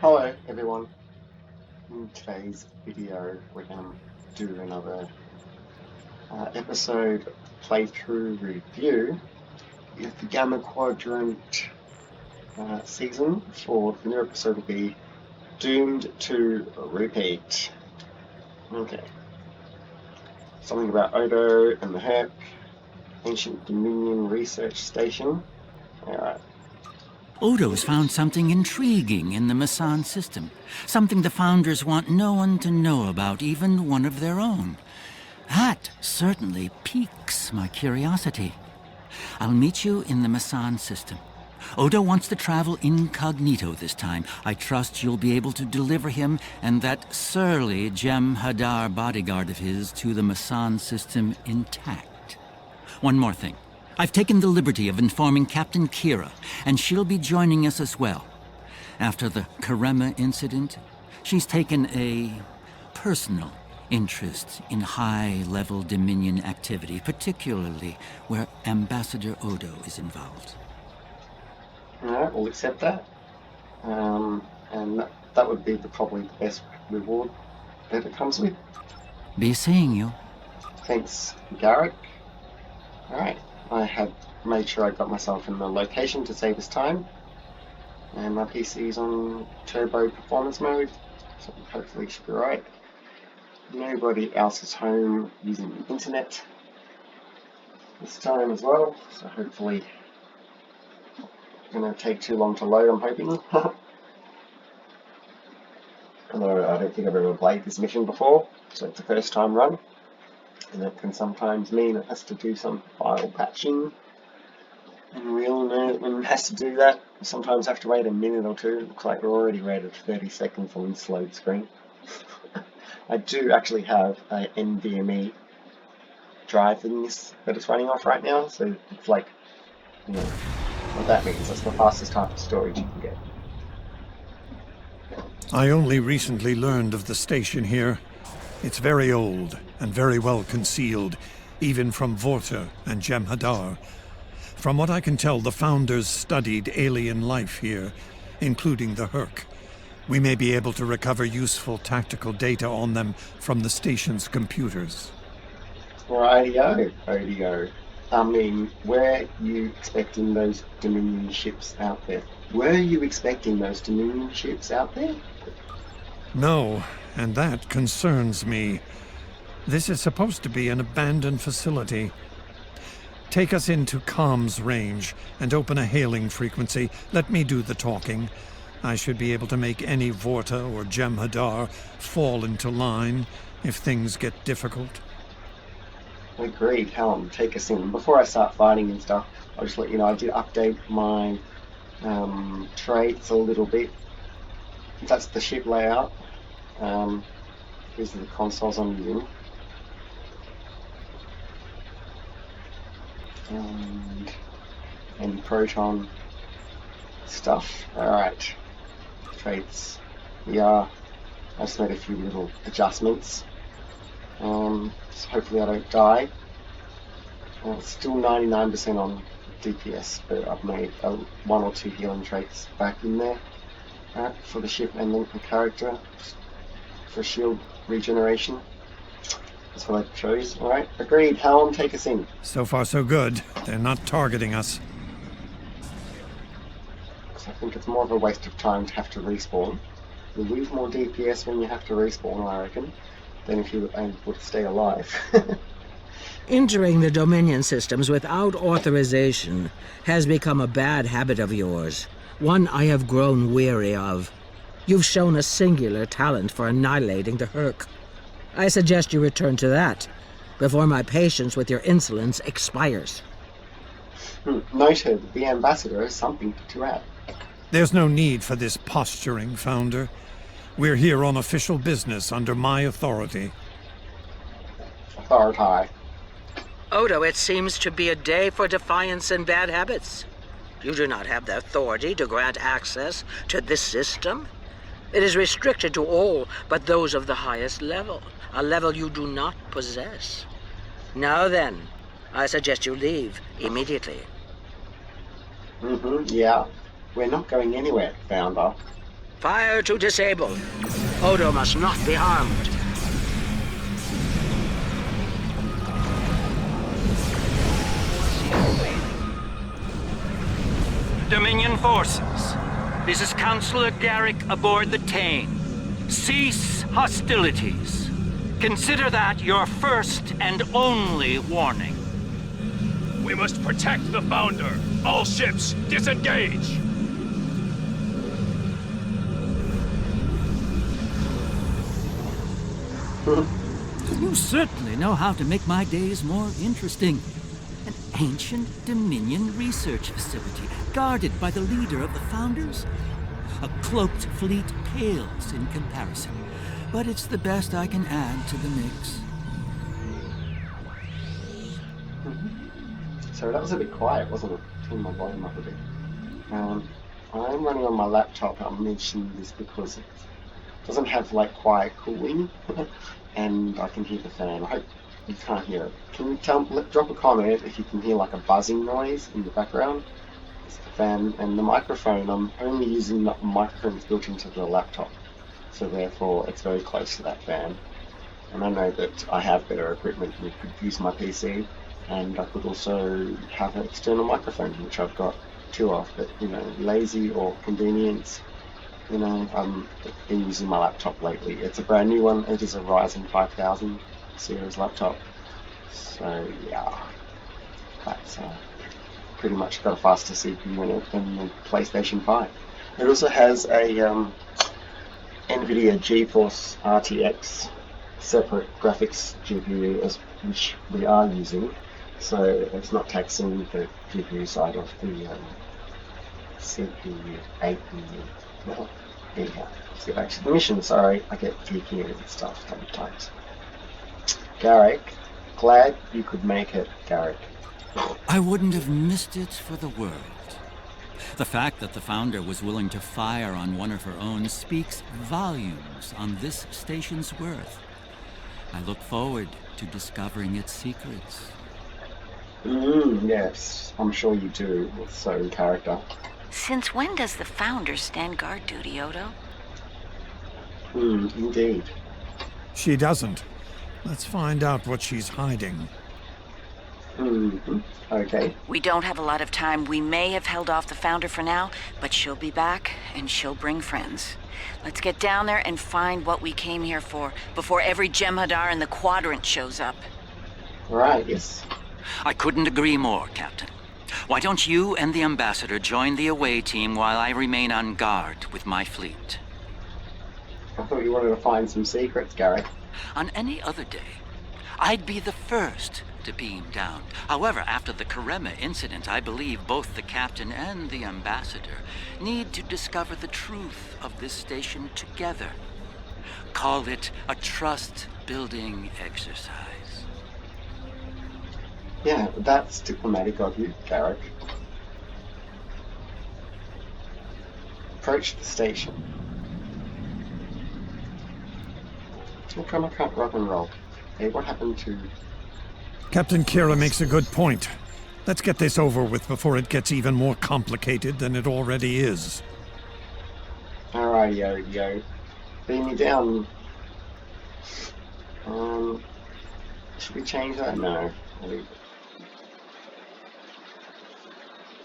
Hello everyone. In today's video we're going to do another episode playthrough review of the Gamma Quadrant season. For the new episode will be Doomed to Repeat. Okay. Something about Odo and the Herc, Ancient Dominion Research Station. Alright. Odo's found something intriguing in the Masan system. Something the Founders want no one to know about, even one of their own. That certainly piques my curiosity. I'll meet you in the Masan system. Odo wants to travel incognito this time. I trust you'll be able to deliver him and that surly Jem Hadar bodyguard of his to the Masan system intact. One more thing. I've taken the liberty of informing Captain Kira, and she'll be joining us as well. After the Karema incident, she's taken a personal interest in high-level Dominion activity, particularly where Ambassador Odo is involved. Alright, we'll accept that. And that would be probably the best reward that it comes with. Be seeing you. Thanks, Garrick. Alright, I had made sure I got myself in the location to save us time. And my PC is on turbo performance mode, so hopefully it should be right. Nobody else is home using the internet this time as well, so hopefully it's going to take too long to load, I'm hoping. Although I don't think I've ever played this mission before, so it's a first time run. And that can sometimes mean it has to do some file patching. And we all know that when it has to do that, you sometimes have to wait a minute or two. It looks like we're already waited 30 seconds on this load screen. I do actually have an NVMe drive in this that it's running off right now, so it's like, you know, what that means. That's the fastest type of storage you can get. I only recently learned of the station here. It's very old and very well concealed, even from Vorta and Jem'Hadar. From what I can tell, the Founders studied alien life here, including the Herc. We may be able to recover useful tactical data on them from the station's computers. Rightio, Odio. I mean, were you expecting those Dominion ships out there? Were you expecting those Dominion ships out there? No, and that concerns me. This is supposed to be an abandoned facility. Take us into comms range and open a hailing frequency. Let me do the talking. I should be able to make any Vorta or Jem'Hadar fall into line if things get difficult. Agreed, Helm, take us in. Before I start fighting and stuff, I'll just let you know I did update my traits a little bit. That's the ship layout. These are the consoles I'm using. And any proton stuff. Alright. Traits. I just made a few little adjustments. So hopefully I don't die. It's still 99% on DPS, but I've made one or two healing traits back in there. Alright, for the ship and the character. For shield regeneration. That's what I chose. Alright, agreed. Helm, take us in. So far so good. They're not targeting us. I think it's more of a waste of time to have to respawn. You lose more DPS when you have to respawn, I reckon, than if you were able to stay alive. Entering the Dominion systems without authorization has become a bad habit of yours, one I have grown weary of. You've shown a singular talent for annihilating the Herc. I suggest you return to that before my patience with your insolence expires. Noted, the Ambassador has something to add. There's no need for this posturing, Founder. We're here on official business under my authority. Authority. Odo, it seems to be a day for defiance and bad habits. You do not have the authority to grant access to this system. It is restricted to all but those of the highest level, a level you do not possess. Now then, I suggest you leave immediately. Yeah. We're not going anywhere, Founder. Fire to disable. Odo must not be harmed. Dominion forces, this is Counselor Garrick aboard the Tane. Cease hostilities. Consider that your first and only warning. We must protect the Founder. All ships, disengage! You certainly know how to make my days more interesting. An ancient Dominion research facility, guarded by the leader of the Founders. A cloaked fleet pales in comparison, but it's the best I can add to the mix. So that was a bit quiet, wasn't it? Turn my volume up a bit. I'm running on my laptop. I mentioned this because it doesn't have like quiet cooling, and I can hear the fan. I hope you can't hear it. Can you drop a comment if you can hear like a buzzing noise in the background? It's the fan and the microphone. I'm only using the microphones built into the laptop, so therefore it's very close to that fan. And I know that I have better equipment and could use my PC, and I could also have an external microphone, which I've got two of, but you know, lazy or convenience, you know, I've been using my laptop lately. It's a brand new one. It is a Ryzen 5000 series laptop. So yeah, that's pretty much got a faster CPU in it than the PlayStation 5. It also has a NVIDIA GeForce RTX separate graphics GPU, which we are using, so it's not taxing the GPU side of the CPU, APU. No, anyhow, let's get back to the mission. Sorry, I get geeky and stuff sometimes. Garrick, glad you could make it, Garrick. I wouldn't have missed it for the world. The fact that the Founder was willing to fire on one of her own speaks volumes on this station's worth. I look forward to discovering its secrets. Yes, I'm sure you do. It's so in character. Since when does the Founder stand guard duty, Odo? Indeed. She doesn't. Let's find out what she's hiding. Okay. We don't have a lot of time. We may have held off the Founder for now, but she'll be back, and she'll bring friends. Let's get down there and find what we came here for, before every Jem'Hadar in the Quadrant shows up. Right, yes. I couldn't agree more, Captain. Why don't you and the Ambassador join the away team while I remain on guard with my fleet? I thought you wanted to find some secrets, Garrick. On any other day, I'd be the first to beam down. However, after the Karema incident, I believe both the Captain and the Ambassador need to discover the truth of this station together. Call it a trust-building exercise. Yeah, that's diplomatic of you, Garrick. Approach the station. How come I can't rock and roll? Hey, what happened to... Captain Kira makes a good point. Let's get this over with before it gets even more complicated than it already is. Alright, yo. Beam me down. Should we change that? No. I'll leave it.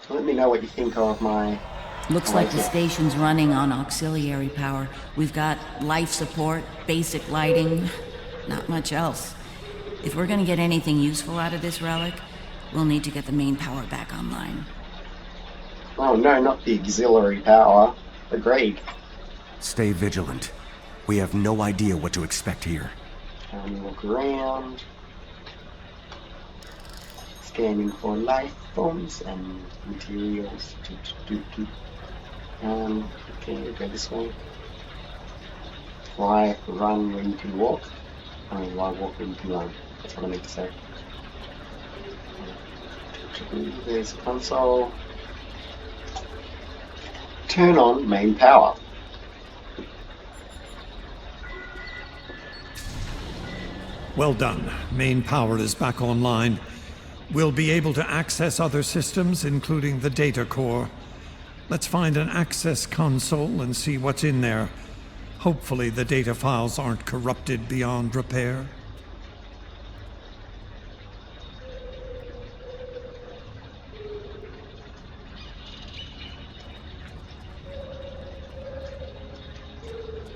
Let me know what you think of my... Looks like the station's running on auxiliary power. We've got life support, basic lighting, not much else. If we're gonna get anything useful out of this relic, we'll need to get the main power back online. Oh no, not the auxiliary power. Agreed. Stay vigilant. We have no idea what to expect here. Look around. Scanning for life forms and materials. Okay, go this way. Why run when you can walk? I mean, why walk when you can run? That's what I meant to say. There's console. Turn on main power. Well done. Main power is back online. We'll be able to access other systems, including the data core. Let's find an access console and see what's in there. Hopefully the data files aren't corrupted beyond repair.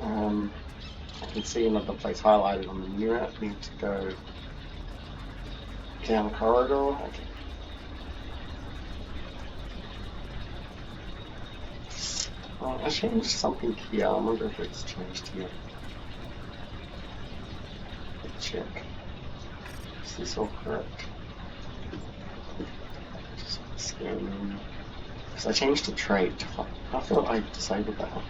I can see another place highlighted on the mirror. Need to go down the corridor. Okay. I changed something here. I wonder if it's changed here. Let's check. Is this all correct? Just scan. Because I changed the trait. I thought I disabled that one.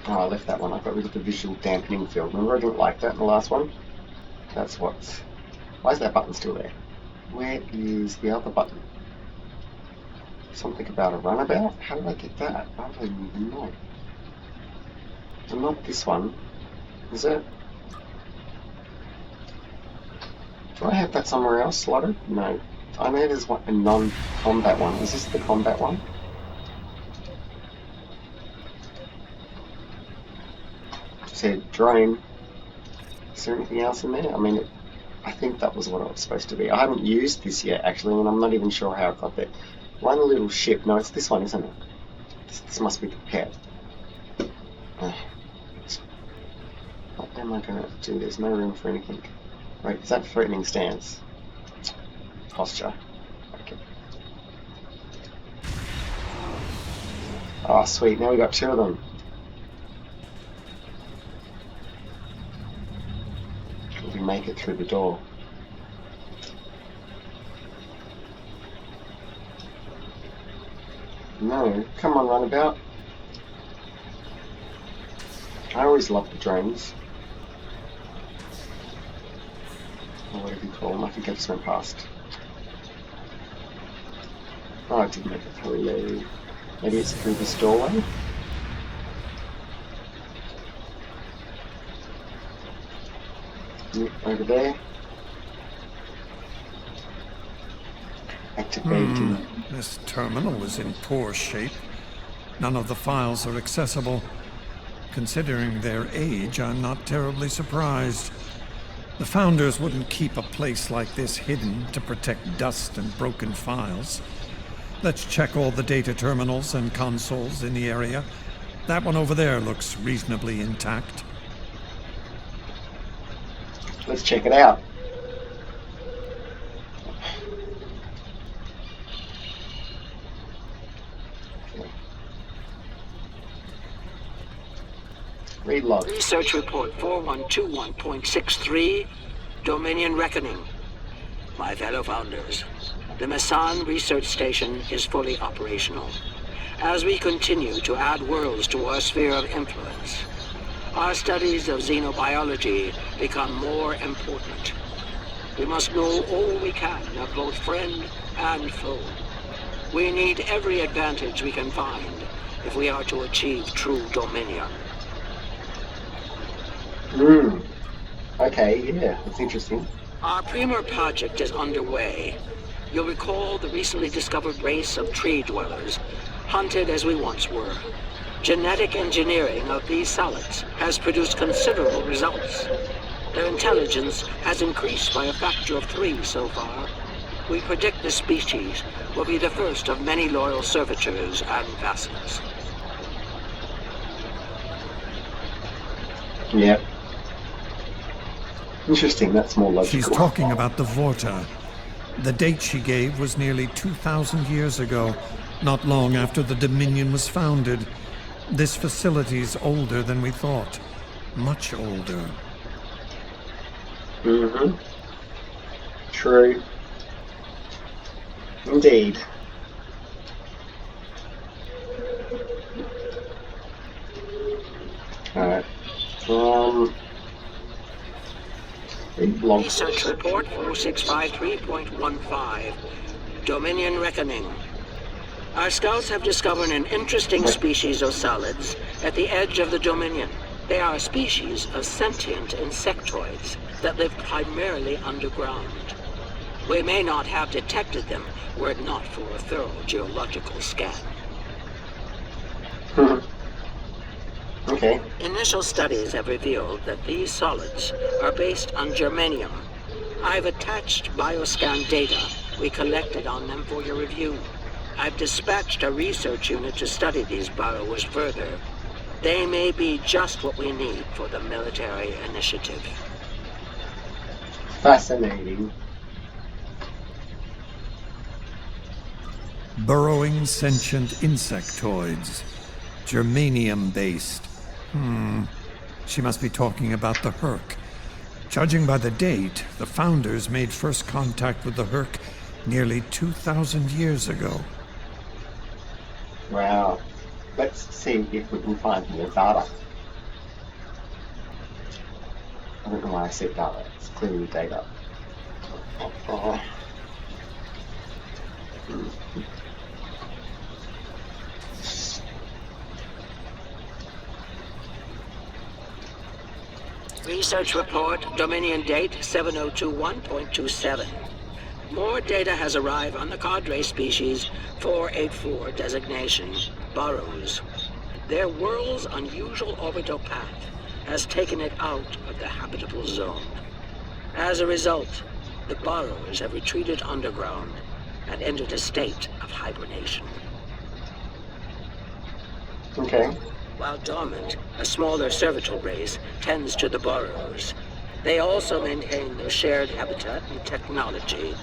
Oh, I left that one. I got rid of the visual dampening field. Remember I didn't like that in the last one? That's what's... Why is that button still there? Where is the other button? Something about a runabout? How did I get that? I don't even know. And not this one. Is it? Do I have that somewhere else slotted? No. I know there's one, a non-combat one. Is this the combat one? Said drone. Is there anything else in there? I mean, I think that was what it was supposed to be. I haven't used this yet, actually, and I'm not even sure how I got there. One little ship. No, it's this one, isn't it? This must be the pet. What am I going to do? There's no room for anything. Right, is that threatening stance? Posture. Okay. Oh, sweet. Now we got two of them. We make it through the door. No, come on, runabout. I always love the drones. Or whatever you call them. I think I just went past. Oh, I did make it through. Maybe it's through this doorway. Over there. Activating. This terminal is in poor shape. None of the files are accessible. Considering their age, I'm not terribly surprised. The founders wouldn't keep a place like this hidden to protect dust and broken files. Let's check all the data terminals and consoles in the area. That one over there looks reasonably intact. Let's check it out. Read log. Research report 4121.63, Dominion Reckoning. My fellow founders, the Mesan research station is fully operational. As we continue to add worlds to our sphere of influence, our studies of xenobiology become more important. We must know all we can of both friend and foe. We need every advantage we can find if we are to achieve true dominion. Okay, yeah, that's interesting. Our Premier project is underway. You'll recall the recently discovered race of tree dwellers, hunted as we once were. Genetic engineering of these solids has produced considerable results. Their intelligence has increased by a factor of 3 so far. We predict this species will be the first of many loyal servitors and vassals. Yep. Interesting, that's more logical. She's talking about the Vorta. The date she gave was nearly 2,000 years ago, not long after the Dominion was founded. This facility's older than we thought. Much older. True. Indeed. Alright. Research report 4653.15, Dominion Reckoning. Our scouts have discovered an interesting species of solids at the edge of the Dominion. They are a species of sentient insectoids that live primarily underground. We may not have detected them were it not for a thorough geological scan. Okay. Initial studies have revealed that these solids are based on germanium. I've attached bioscan data we collected on them for your review. I've dispatched a research unit to study these borrowers further. They may be just what we need for the military initiative. Fascinating. Burrowing sentient insectoids. Germanium-based. She must be talking about the Herc. Judging by the date, the Founders made first contact with the Herc nearly 2,000 years ago. Wow. Let's see if we can find more data. I don't know why I said data. It's clearly data. Research report, Dominion date 7021.27. More data has arrived on the cadre species 484 designation, Burrows. Their world's unusual orbital path has taken it out of the habitable zone. As a result, the Burrows have retreated underground and entered a state of hibernation. Okay. While dormant, a smaller cervital race tends to the burrows. They also maintain their shared habitat and technology.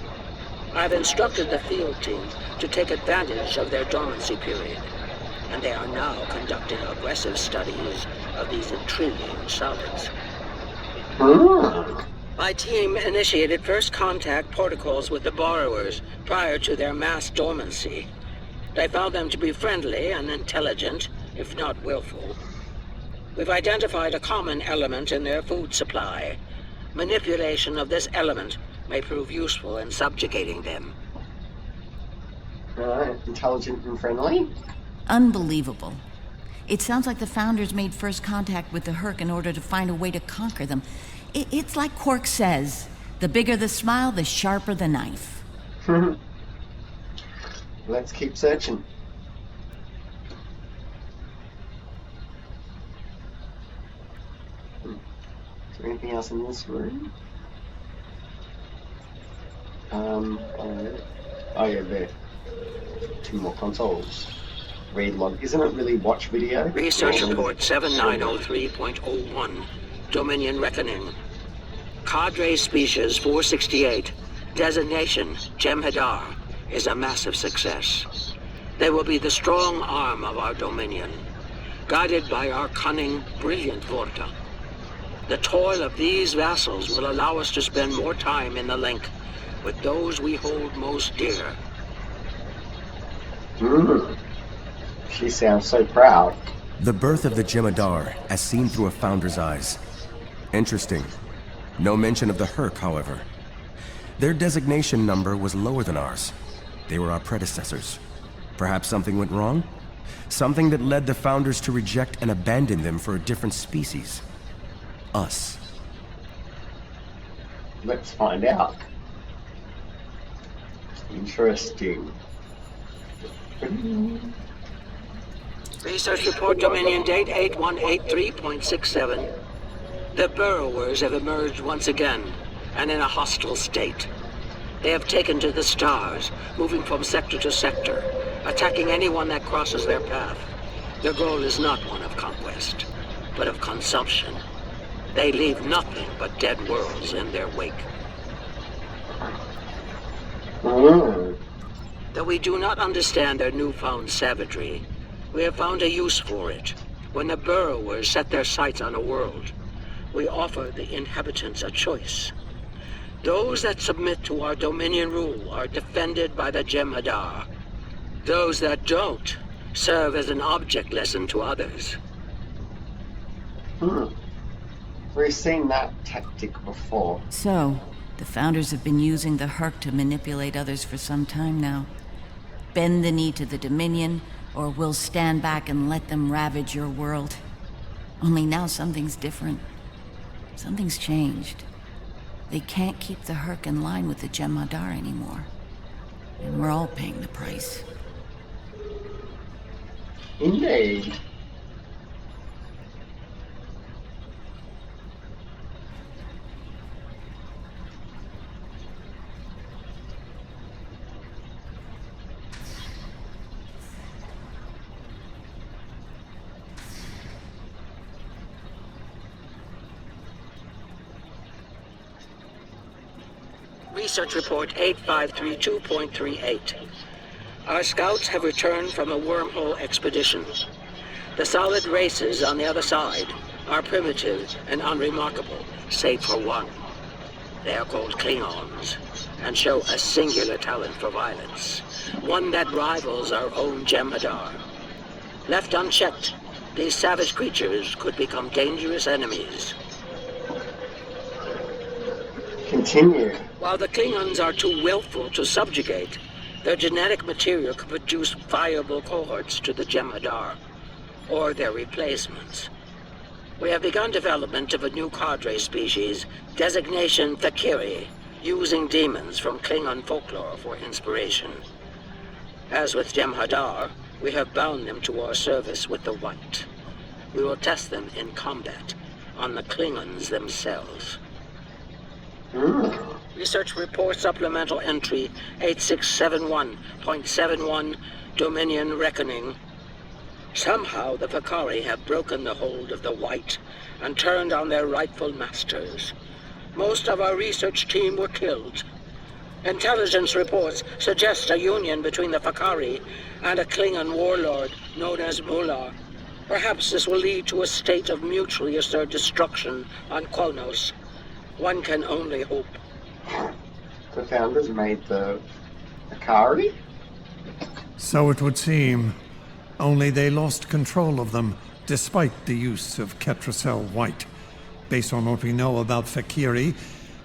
I've instructed the field team to take advantage of their dormancy period, and they are now conducting aggressive studies of these intriguing solids. My team initiated first contact protocols with the borrowers prior to their mass dormancy. They found them to be friendly and intelligent, if not willful. We've identified a common element in their food supply. Manipulation of this element may prove useful in subjugating them. Alright, intelligent and friendly? Unbelievable. It sounds like the Founders made first contact with the Herc in order to find a way to conquer them. It's like Quark says, the bigger the smile, the sharper the knife. Let's keep searching. Is there anything else in this room? Oh yeah, there. Two more consoles. Read log. Isn't it really watch video? Research report 7903.01. Dominion Reckoning. Cadre species 468. Designation Jem'Hadar is a massive success. They will be the strong arm of our Dominion, guided by our cunning, brilliant Vorta. The toil of these vassals will allow us to spend more time in the link with those we hold most dear. She sounds so proud. The birth of the Jem'Hadar, as seen through a Founder's eyes. Interesting. No mention of the Herc, however. Their designation number was lower than ours. They were our predecessors. Perhaps something went wrong? Something that led the Founders to reject and abandon them for a different species. Us. Let's find out. Interesting. Research report Dominion date 8183.67. The burrowers have emerged once again, and in a hostile state. They have taken to the stars, moving from sector to sector, attacking anyone that crosses their path. Their goal is not one of conquest, but of consumption. They leave nothing but dead worlds in their wake. Though we do not understand their newfound savagery, we have found a use for it. When the burrowers set their sights on a world, we offer the inhabitants a choice. Those that submit to our Dominion rule are defended by the Jem'Hadar. Those that don't serve as an object lesson to others. We've seen that tactic before. So, the Founders have been using the Herc to manipulate others for some time now. Bend the knee to the Dominion, or we'll stand back and let them ravage your world. Only now something's different. Something's changed. They can't keep the Herc in line with the Jem'Hadar anymore. And we're all paying the price. Indeed. Research Report 8532.38. Our scouts have returned from a wormhole expedition. The solid races on the other side are primitive and unremarkable, save for one. They are called Klingons, and show a singular talent for violence, one that rivals our own Jem'Hadar. Left unchecked, these savage creatures could become dangerous enemies. Continue. While the Klingons are too willful to subjugate, their genetic material could produce viable cohorts to the Jem'Hadar, or their replacements. We have begun development of a new cadre species, designation Thakiri, using demons from Klingon folklore for inspiration. As with Jem'Hadar, we have bound them to our service with the White. We will test them in combat on the Klingons themselves. Research Report Supplemental Entry 8671.71, Dominion Reckoning. Somehow the Vakari have broken the hold of the White and turned on their rightful masters. Most of our research team were killed. Intelligence reports suggest a union between the Vakari and a Klingon warlord known as Mullah. Perhaps this will lead to a state of mutually assured destruction on Kronos. One can only hope. The founders made the Akari? So it would seem. Only they lost control of them, despite the use of Ketracel White. Based on what we know about Fakiri,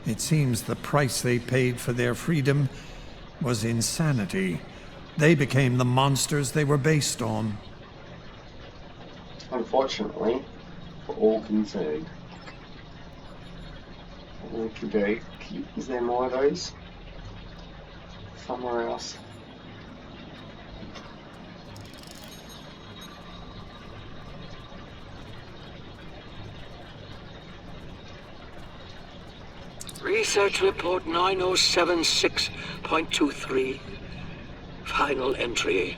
it seems the price they paid for their freedom was insanity. They became the monsters they were based on. Unfortunately, for all concerned. Okey-doke. Is there more of those? Somewhere else? Research Report 9076.23. Final entry.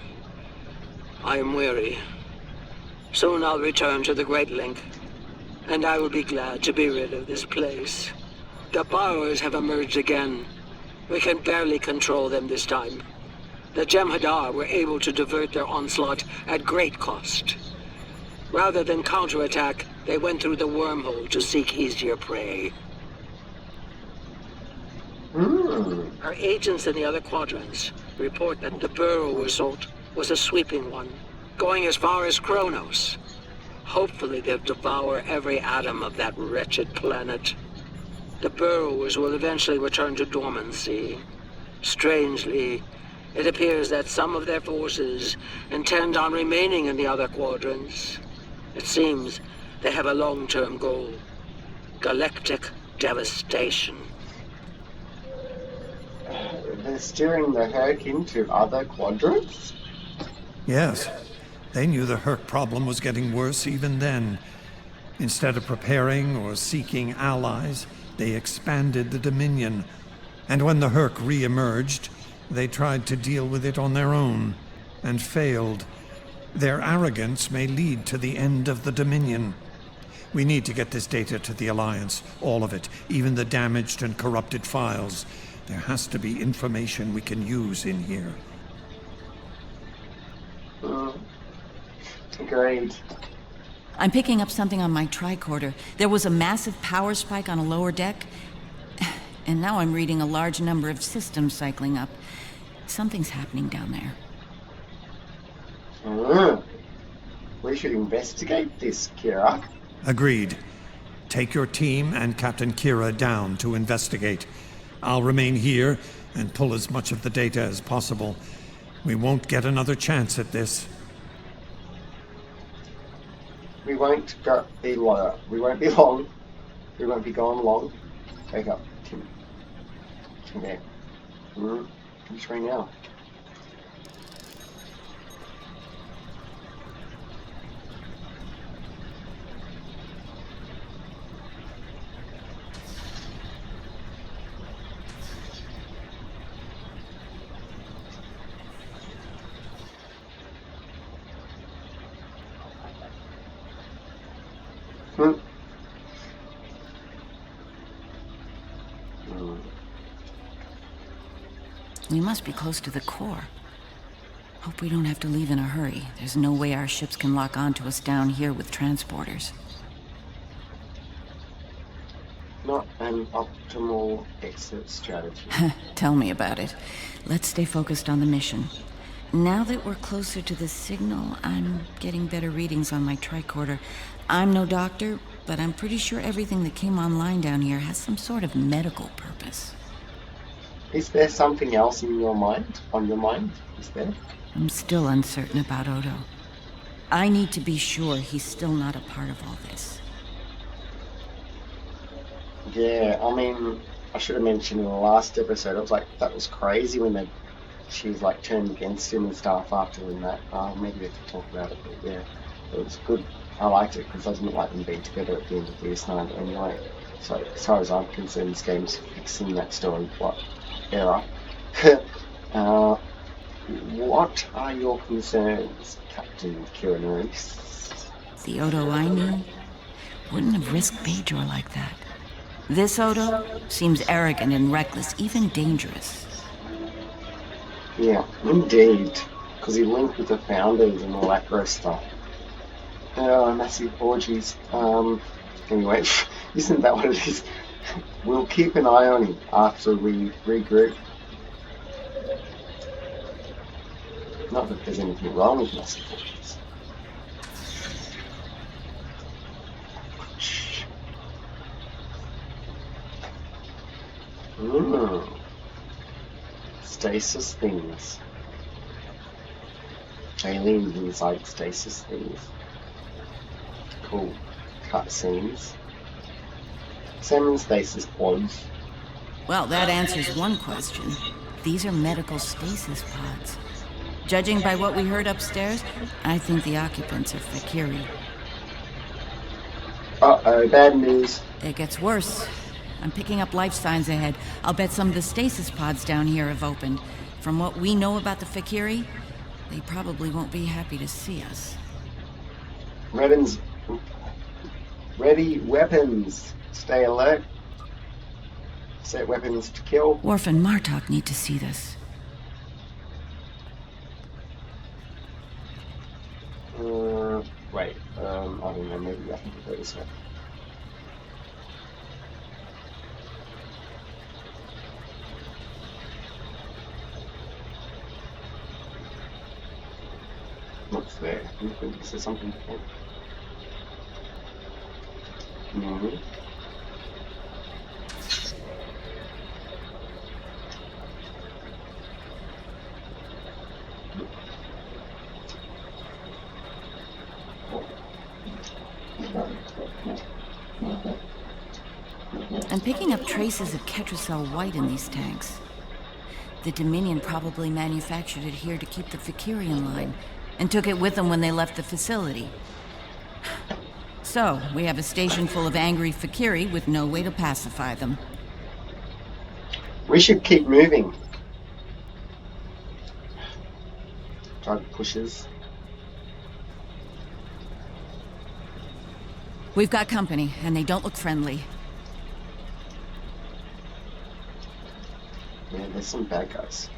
I am weary. Soon I'll return to the Great Link, and I will be glad to be rid of this place. The borrowers have emerged again. We can barely control them this time. The Jem'Hadar were able to divert their onslaught at great cost. Rather than counterattack, they went through the wormhole to seek easier prey. Our agents in the other quadrants report that the burrow assault was a sweeping one, going as far as Kronos. Hopefully they'll devour every atom of that wretched planet. The burrowers will eventually return to dormancy. Strangely, it appears that some of their forces intend on remaining in the other quadrants. It seems they have a long-term goal: galactic devastation. They're steering the Herc into other quadrants? Yes, they knew the Herc problem was getting worse even then. Instead of preparing or seeking allies, they expanded the Dominion. And when the Herc re-emerged, they tried to deal with it on their own, and failed. Their arrogance may lead to the end of the Dominion. We need to get this data to the Alliance, all of it, even the damaged and corrupted files. There has to be information we can use in here. Agreed. I'm picking up something on my tricorder. There was a massive power spike on a lower deck, and now I'm reading a large number of systems cycling up. Something's happening down there. We should investigate this, Kira. Agreed. Take your team and Captain Kira down to investigate. I'll remain here and pull as much of the data as possible. We won't get another chance at this. We won't be long. We won't be long. We won't be gone long. Wake up, Tim. Okay. Finish right now. We must be close to the core. Hope we don't have to leave in a hurry. There's no way our ships can lock onto us down here with transporters. Not an optimal exit strategy. Tell me about it. Let's stay focused on the mission. Now that we're closer to the signal, I'm getting better readings on my tricorder. I'm no doctor, but I'm pretty sure everything that came online down here has some sort of medical purpose. Is there something else in your mind? On your mind? Is there? I'm still uncertain about Odo. I need to be sure he's still not a part of all this. Yeah, I mean, I should have mentioned in the last episode, I was like, that was crazy when she was like turned against him and stuff after doing that. Maybe we could talk about it, but yeah, it was good. I liked it because I didn't like them being together at the end of DS9 anyway. So as far as I'm concerned, this game's fixing that story plot error. What are your concerns, Captain Kieran Reese? The Odo I knew wouldn't have risked Bajor like that. This Odo seems arrogant and reckless, even dangerous. Yeah, indeed. Because he linked with the founders and all that gross stuff. Massive orgies. Anyway, isn't that what it is? We'll keep an eye on him after we regroup. Not that there's anything wrong with massive orgies. Stasis things. Aliens inside stasis things. Cool. Cutscenes. Salmon stasis pods. Well, that answers one question. These are medical stasis pods. Judging by what we heard upstairs, I think the occupants are Fakiri. Uh-oh, bad news. It gets worse. I'm picking up life signs ahead. I'll bet some of the stasis pods down here have opened. From what we know about the Fakiri, they probably won't be happy to see us. Ready weapons. Stay alert. Set weapons to kill. Worf and Martok need to see this. Wait, I don't know, maybe I think we'll go this way. What's there? Is there something different? No. I'm picking up traces of Ketracel white in these tanks. The Dominion probably manufactured it here to keep the Fakiri in line, and took it with them when they left the facility. So, we have a station full of angry Fakiri with no way to pacify them. We should keep moving. Drug pushes. We've got company, and they don't look friendly. Yeah, there's some bad guys.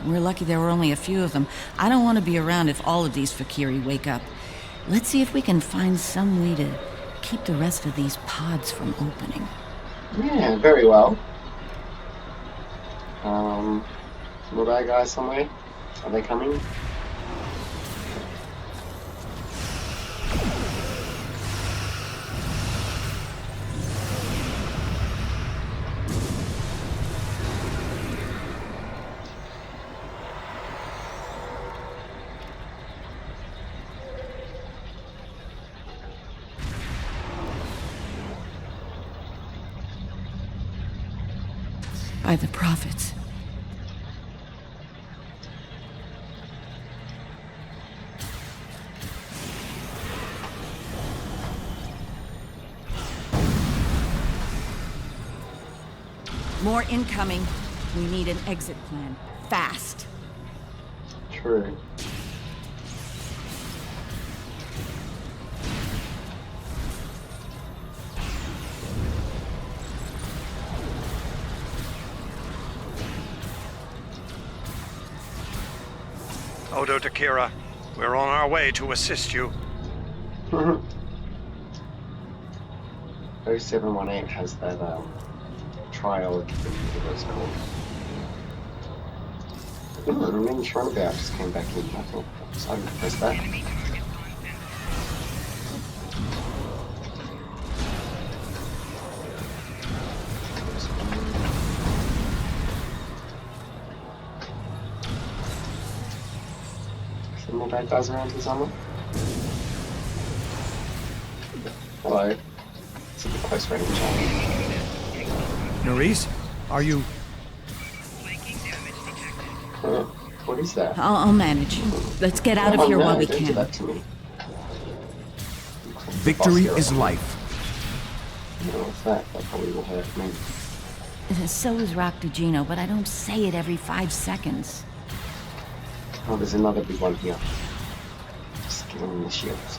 We're lucky there were only a few of them. I don't want to be around if all of these Fakiri wake up. Let's see if we can find some way to keep the rest of these pods from opening. Yeah, very well. More bad guys somewhere? Are they coming? By the prophets. More incoming. We need an exit plan. Fast. True. Odo Takira, we're on our way to assist you. 0718 has that trial thing, whatever it's called. The remaining roundabout just came back in, I think. So I can press that. Some more bad guys around here somewhere. Hello. It's a bit close range. Nerys, are you... What is that? I'll manage. Let's get out of here while we don't do can. that to me. Victory is life. You know, what's that? That probably will hurt me. So is Roctogino, but I don't say it every 5 seconds. Oh, there's another big one here. Just give him the shields.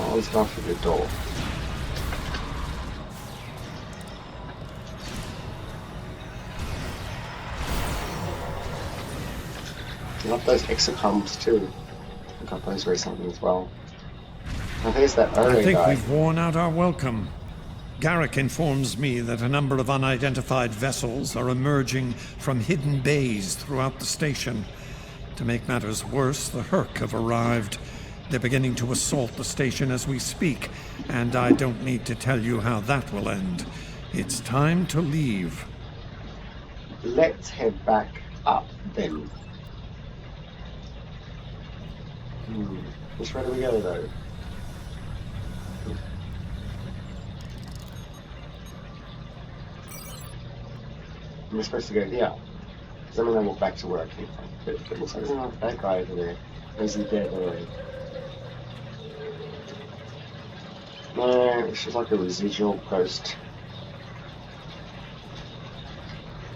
Oh, he's gone through the door. I love those exocomms too. I got those recently as well. Now there's that early I think guy. we've worn out our welcome. Garrick informs me that a number of unidentified vessels are emerging from hidden bays throughout the station. To make matters worse, the Herc have arrived. They're beginning to assault the station as we speak, and I don't need to tell you how that will end. It's time to leave. Let's head back up then. Which way do we go though? We're supposed to go here. Because I'm going to walk back to where I came from. But it looks like there's another bad guy over there. Or is he dead already? No, it's just like a residual ghost.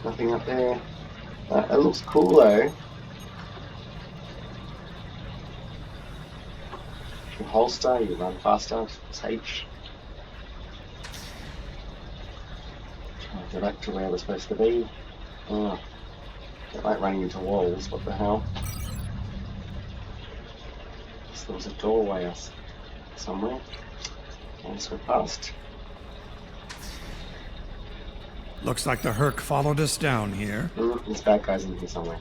Nothing up there. It looks cool though. You holster, you run faster, it's H. Try to go back to where we're supposed to be. Oh, get like running into walls, what the hell? Guess there was a doorway somewhere. I guess we're past. Looks like the Herc followed us down here. There's bad guys in here somewhere.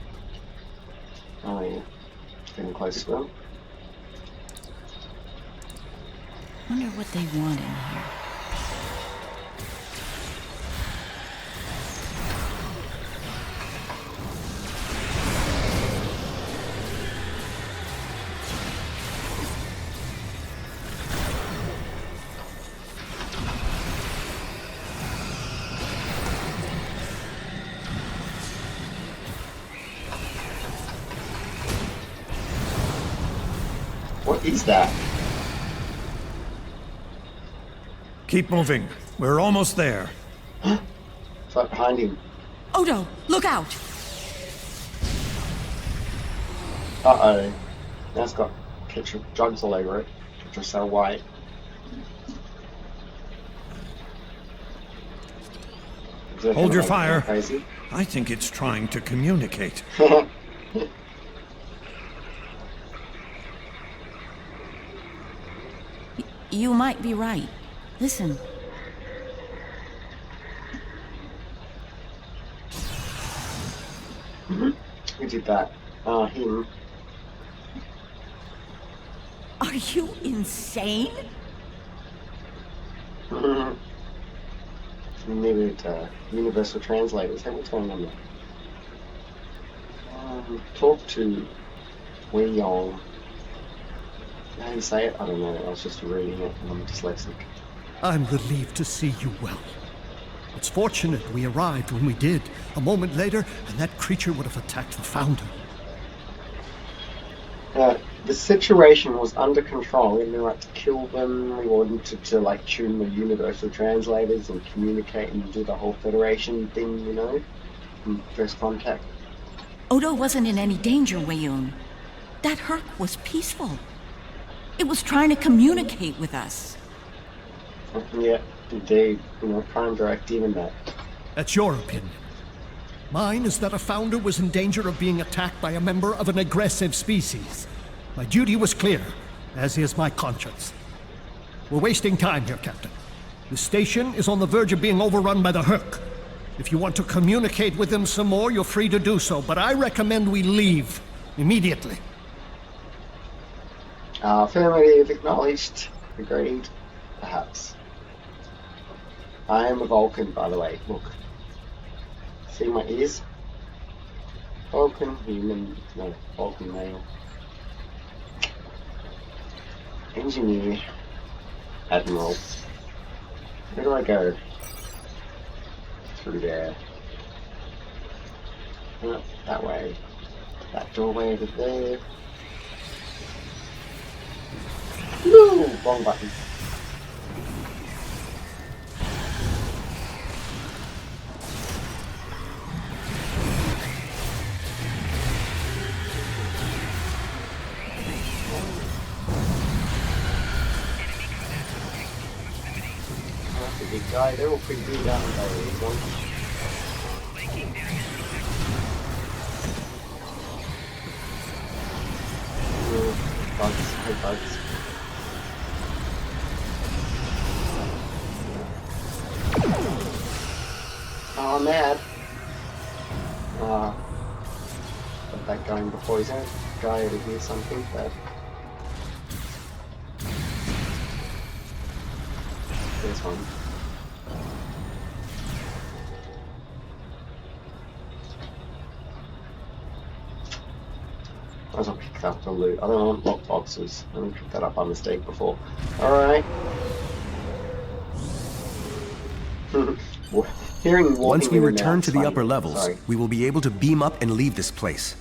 Oh yeah, getting close to them. Wonder what they want in here. What is that? Keep moving. We're almost there. It's right behind him. Odo, look out! Uh-oh. Now it's got ketchup drugs all over it, which are so white. Hold your fire. Crazy? I think it's trying to communicate. You might be right. Listen. did that? Him. Are you insane? We needed universal translators. Hey, what's going on there? Talk to Wei Yong. How do you say it? I don't know. I was just reading it and I'm dyslexic. I'm relieved to see you well. It's fortunate we arrived when we did. A moment later, and that creature would have attacked the Founder. The situation was under control. We didn't have to kill them. We wanted to like tune the universal translators and communicate and do the whole Federation thing, you know, in first contact. Odo wasn't in any danger, Weiyun. That Herc was peaceful. It was trying to communicate with us. Yeah, indeed. You know, Prime Directive and that. That's your opinion. Mine is that a Founder was in danger of being attacked by a member of an aggressive species. My duty was clear, as is my conscience. We're wasting time here, Captain. The station is on the verge of being overrun by the Herc. If you want to communicate with them some more, you're free to do so, but I recommend we leave immediately. Affirmative, acknowledged, agreed, perhaps. I am a Vulcan, by the way. Look. See my ears? Vulcan, human, no, Vulcan male. Engineer, Admiral. Where do I go? Through there. Oh, that way. That doorway over there. No! Wrong button. That's a big guy. They're all pretty big, aren't they? These ones? Bugs. Hey, bugs. Oh, I'm mad. Got that going before he's out. Guy over here, something, but there's one. I was gonna pick up the loot. I don't want lock boxes. I didn't pick that up by mistake before. Alright. Once we return to the upper levels, we will be able to beam up and leave this place.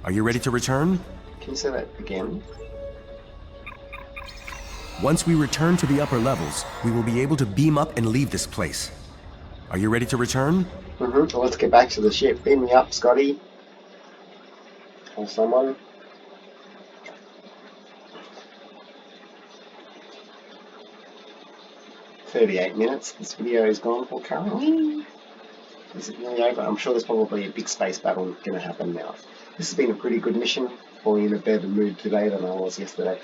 Are you ready to return? Can you say that again? Once we return to the upper levels, we will be able to beam up and leave this place. Are you ready to return? Well, let's get back to the ship. Beam me up, Scotty. Or someone. "38 minutes. This video is gone for currently. Is it nearly over? I'm sure there's probably a big space battle going to happen now. This has been a pretty good mission. Probably in a better mood today than I was yesterday.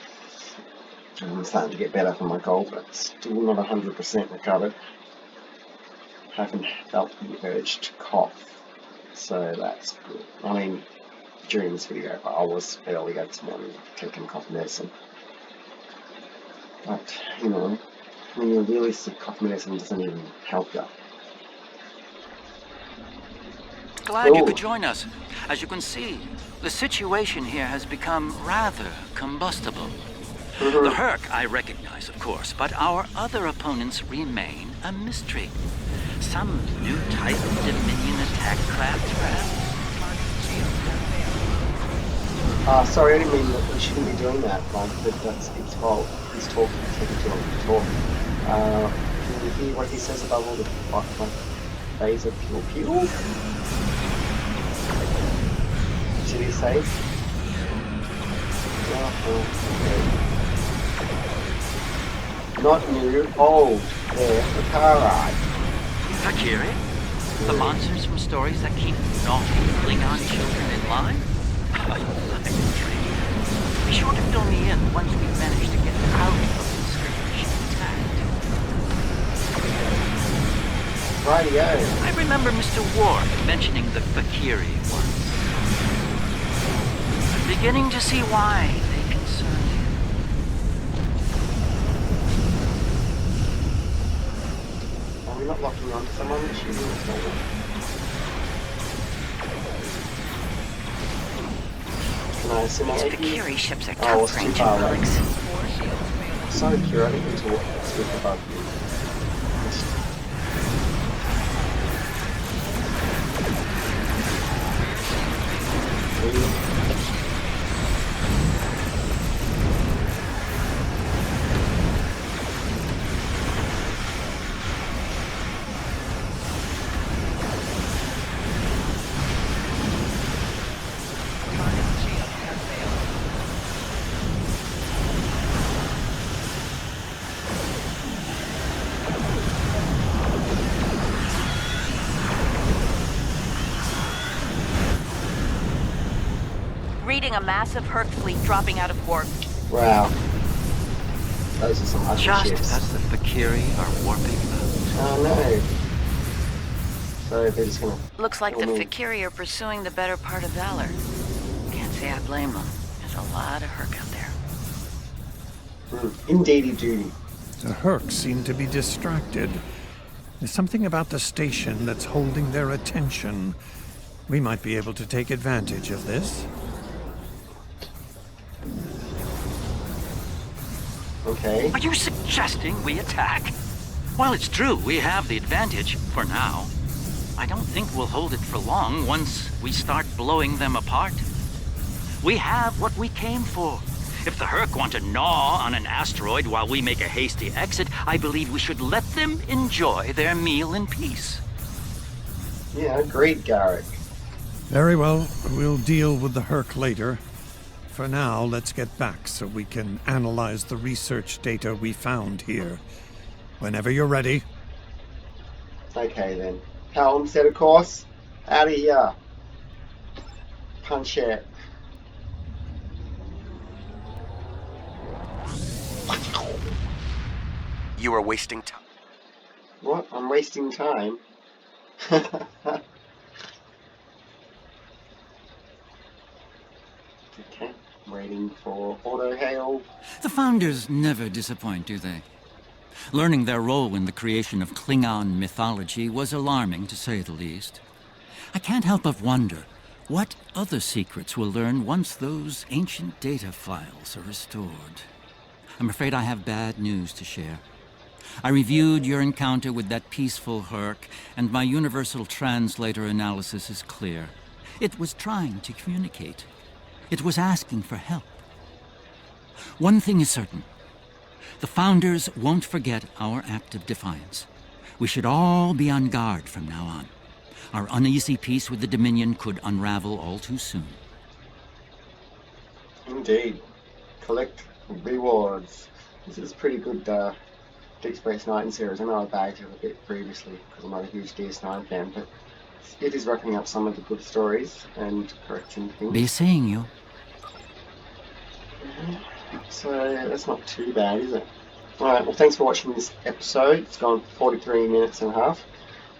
I'm starting to get better for my goal, but still not 100% recovered. Haven't felt the urge to cough, so that's good. I mean, during this video, but I was earlier this morning taking cough medicine. But, you know, when you're really sick, cough medicine doesn't even help you. Glad you could join us. As you can see, the situation here has become rather combustible. The Herc I recognize, of course, but our other opponents remain a mystery. Some new type of Dominion attack craft, perhaps? Sorry, I didn't mean that we shouldn't be doing that, Mike, but that's his fault. He's talking, taking too long to talk. Can you hear what he says about all the phaser pew? Did he say? Okay. Not new, old. There, the car ride. Fakiri? The monsters from stories that keep naughty Klingon children in line? I'm intrigued. Be sure to fill me in once we manage to get out of this skirmish intact. Rightio. I remember Mr. Ward mentioning the Fakiri once. beginning to see why they concern you. Are we not locking on to someone? Can I assimilate These you? Fakiri ships are Oh, tough it's for too ancient far away. relics. Sorry, Kira, I didn't mean to walk speak above you. Reading a massive Herc fleet dropping out of warp. Wow. Those are some ugly Just ships. as the Fakiri are warping out. Oh no. So they're just gonna... Looks like the kill me. Fakiri are pursuing the better part of valor. Can't say I blame them. There's a lot of Herc out there. Indeedy duty. The Herc seem to be distracted. There's something about the station that's holding their attention. We might be able to take advantage of this. Okay. Are you suggesting we attack? While it's true we have the advantage for now, I don't think we'll hold it for long once we start blowing them apart. We have what we came for. If the Herc want to gnaw on an asteroid while we make a hasty exit, I believe we should let them enjoy their meal in peace. Yeah, agreed, Garrick. Very well, we'll deal with the Herc later. For now, let's get back so we can analyze the research data we found here. Whenever you're ready. Okay then. Helm, set a course. Out of here. Punch it. You are wasting time. What? I'm wasting time. Okay. Waiting for auto hail. The Founders never disappoint, do they? Learning their role in the creation of Klingon mythology was alarming, to say the least. I can't help but wonder what other secrets we'll learn once those ancient data files are restored. I'm afraid I have bad news to share. I reviewed your encounter with that peaceful Herc, and my universal translator analysis is clear. It was trying to communicate. It was asking for help. One thing is certain. The Founders won't forget our act of defiance. We should all be on guard from now on. Our uneasy peace with the Dominion could unravel all too soon. Indeed. Collect rewards. This is pretty good Deep Space Nine series. I know I bagged it a bit previously because I'm not a huge DS9 fan, but it is wrapping up some of the good stories and correcting things. Be seeing you. So that's not too bad, is it? Alright, well thanks for watching this episode. It's gone 43 minutes and a half.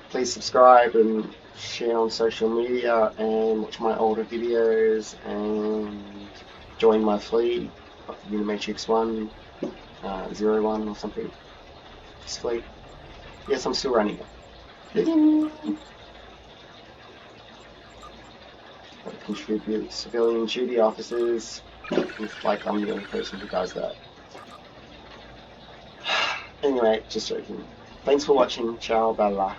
Please subscribe and share on social media and watch my older videos and join my fleet, like the Unimatrix 1, 01 or something. This fleet. Yes, I'm still running it. Contribute civilian duty officers. It's like I'm the only person who does that. Anyway, just joking. Thanks for watching. Ciao, bye.